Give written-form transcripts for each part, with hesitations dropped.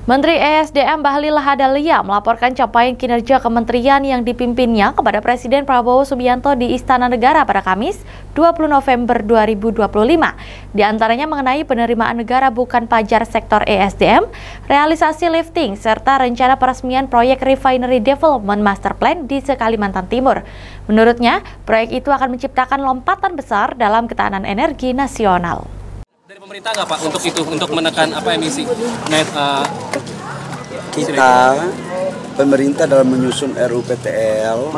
Menteri ESDM Bahlil Lahadalia melaporkan capaian kinerja kementerian yang dipimpinnya kepada Presiden Prabowo Subianto di Istana Negara pada Kamis 20 November 2025. Di antaranya mengenai penerimaan negara bukan pajak sektor ESDM, realisasi lifting, serta rencana peresmian proyek Refinery Development Master Plan di Kalimantan Timur. Menurutnya, proyek itu akan menciptakan lompatan besar dalam ketahanan energi nasional. Dari pemerintah nggak Pak untuk itu, untuk menekan emisi net? Kita pemerintah dalam menyusun RUU PTL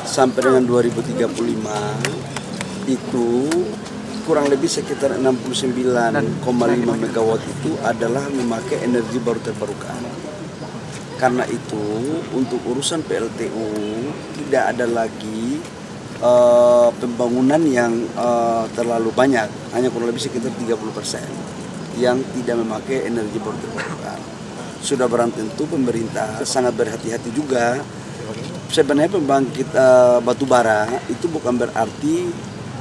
sampai dengan 2035 itu kurang lebih sekitar 69,5 megawatt itu adalah memakai energi baru terbarukan. Karena itu untuk urusan PLTU tidak ada lagi pembangunan yang terlalu banyak, hanya kurang lebih sekitar 30% yang tidak memakai energi baru terbarukan. Sudah barang tentu pemerintah sangat berhati-hati juga. Sebenarnya pembangkit batu bara itu bukan berarti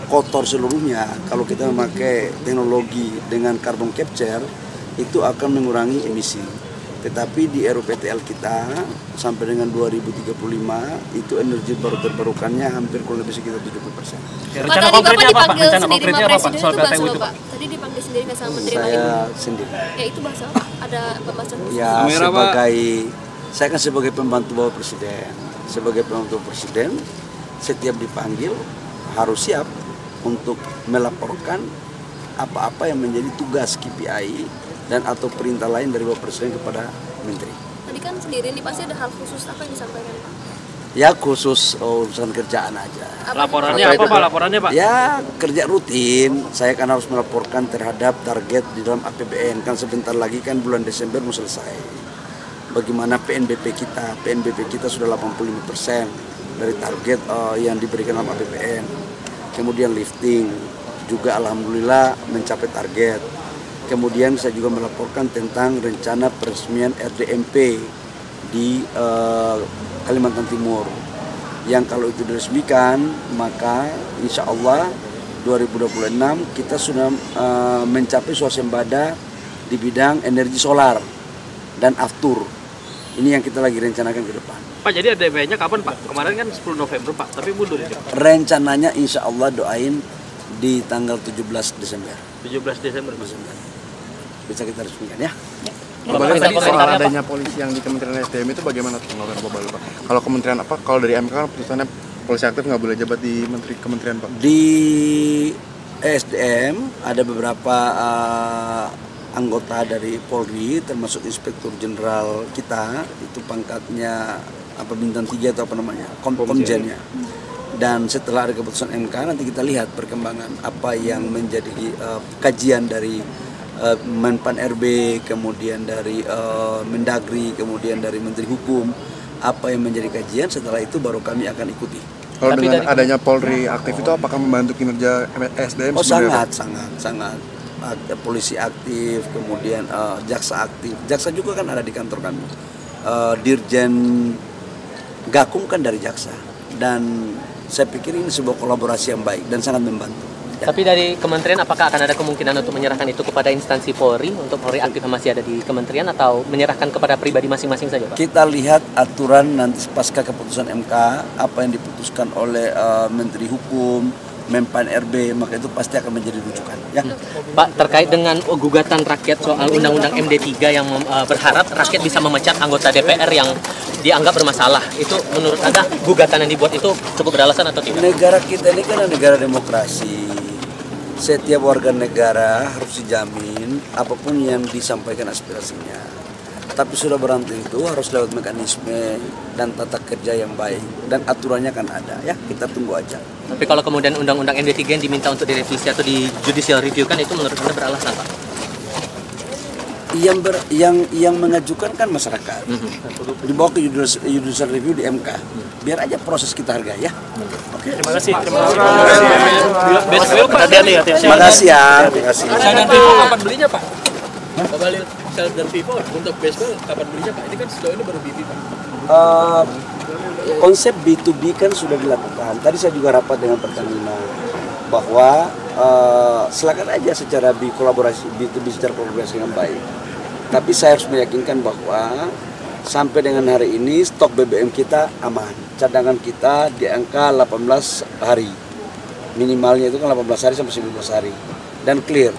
kotor seluruhnya. Kalau kita memakai teknologi dengan carbon capture itu akan mengurangi emisi. Tetapi di RUU PTL kita sampai dengan 2035 itu energi baru terbarukannya hampir kurang lebih sekitar 70%. Rencana konkretnya apa Pak? Rencana konkretnya apa Pak soal PLTU itu Pak? Tadi dipanggil sendiri nggak sama Menteri Bahlil? Saya sendiri. Ya itu bahasa apa? Ada pembahasan khusus? Ya saya kan sebagai pembantu Bapak Presiden. Sebagai pembantu Presiden setiap dipanggil harus siap untuk melaporkan apa-apa yang menjadi tugas KPI dan atau perintah lain dari Bapak Presiden kepada Menteri. Tadi kan sendiri nih pasti ada hal khusus apa yang disampaikan Pak? Ya khusus urusan kerjaan aja. Laporannya apa Pak? Laporannya Pak? Ya kerja rutin. Saya kan harus melaporkan terhadap target di dalam APBN. Kan sebentar lagi kan bulan Desember mau selesai. Bagaimana PNBP kita? PNBP kita sudah 85% dari target yang diberikan dalam APBN. Kemudian lifting juga alhamdulillah mencapai target. Kemudian saya juga melaporkan tentang rencana peresmian RDMP di Kalimantan Timur. Yang kalau itu diresmikan, maka insya Allah 2026 kita sudah mencapai swasembada di bidang energi solar dan aftur. Ini yang kita lagi rencanakan ke depan. Pak, jadi RDMP-nya kapan Pak? Kemarin kan 10 November Pak, tapi mundur ya? Rencananya insya Allah doain di tanggal 17 Desember. 17 Desember. Bisa kita resmikan ya. Soal adanya polisi yang di Kementerian SDM itu bagaimana tanggapan Pak Bahlil Pak? Kalau kementerian apa? Kalau dari MK kan putusannya polisi aktif nggak boleh jabat di kementerian Pak. Di SDM ada beberapa anggota dari Polri termasuk Inspektur Jenderal kita itu pangkatnya bintang 3 atau apa namanya komjennya. Dan setelah ada keputusan MK nanti kita lihat perkembangan apa yang menjadi kajian dari Menpan RB, kemudian dari Mendagri, kemudian dari Menteri Hukum, apa yang menjadi kajian, setelah itu baru kami akan ikuti. Kalau dengan adanya Polri aktif itu apakah membantu kinerja SDM? Oh sangat. Polisi aktif, kemudian jaksa aktif. Jaksa juga kan ada di kantor kami. Dirjen Gakum kan dari jaksa. Dan saya pikir ini sebuah kolaborasi yang baik dan sangat membantu. Ya. Tapi dari kementerian apakah akan ada kemungkinan untuk menyerahkan itu kepada instansi Polri untuk Polri aktif masih ada di kementerian atau menyerahkan kepada pribadi masing-masing saja Pak? Kita lihat aturan nanti pasca keputusan MK apa yang diputuskan oleh Menteri Hukum, Menpan RB, maka itu pasti akan menjadi rujukan ya. Pak, terkait dengan gugatan rakyat soal Undang-Undang MD3 yang berharap rakyat bisa memecat anggota DPR yang dianggap bermasalah, itu menurut Anda gugatan yang dibuat itu cukup beralasan atau tidak? Negara kita ini kan negara demokrasi. Setiap warga negara harus dijamin apapun yang disampaikan aspirasinya. Tapi sudah barang tentu harus lewat mekanisme dan tata kerja yang baik. Dan aturannya kan ada ya, kita tunggu aja. Tapi kalau kemudian Undang-Undang MD3 yang diminta untuk direvisi atau di judicial review kan itu menurut Anda beralasan Pak? Yang mengajukan kan masyarakat. Dibawa ke judicial review di MK. Biar aja proses kita hargai ya. Oke. Terima kasih. Terima kasih ya. Terima kasih. Dan Vivo kapan belinya Pak? Pak Bahlil, Shell dan Vivo untuk baseball kapan belinya Pak? Ini kan sejauh ini baru BP Pak. Konsep B2B kan sudah dilakukan. Tadi saya juga rapat dengan Pertamina bahwa silakan aja secara kolaborasi B2B secara kolaborasi yang baik. Tapi saya harus meyakinkan bahwa sampai dengan hari ini stok BBM kita aman. Cadangan kita di angka 18 hari. Minimalnya itu kan 18 hari sampai 19 hari. Dan clear.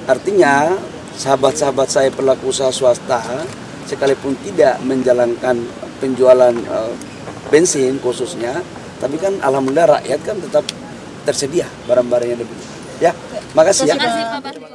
Artinya sahabat-sahabat saya pelaku usaha swasta sekalipun tidak menjalankan penjualan bensin khususnya, tapi kan alhamdulillah rakyat kan tetap tersedia barang-barang yang dibeli. Ya, makasih ya. Terima kasih Pak.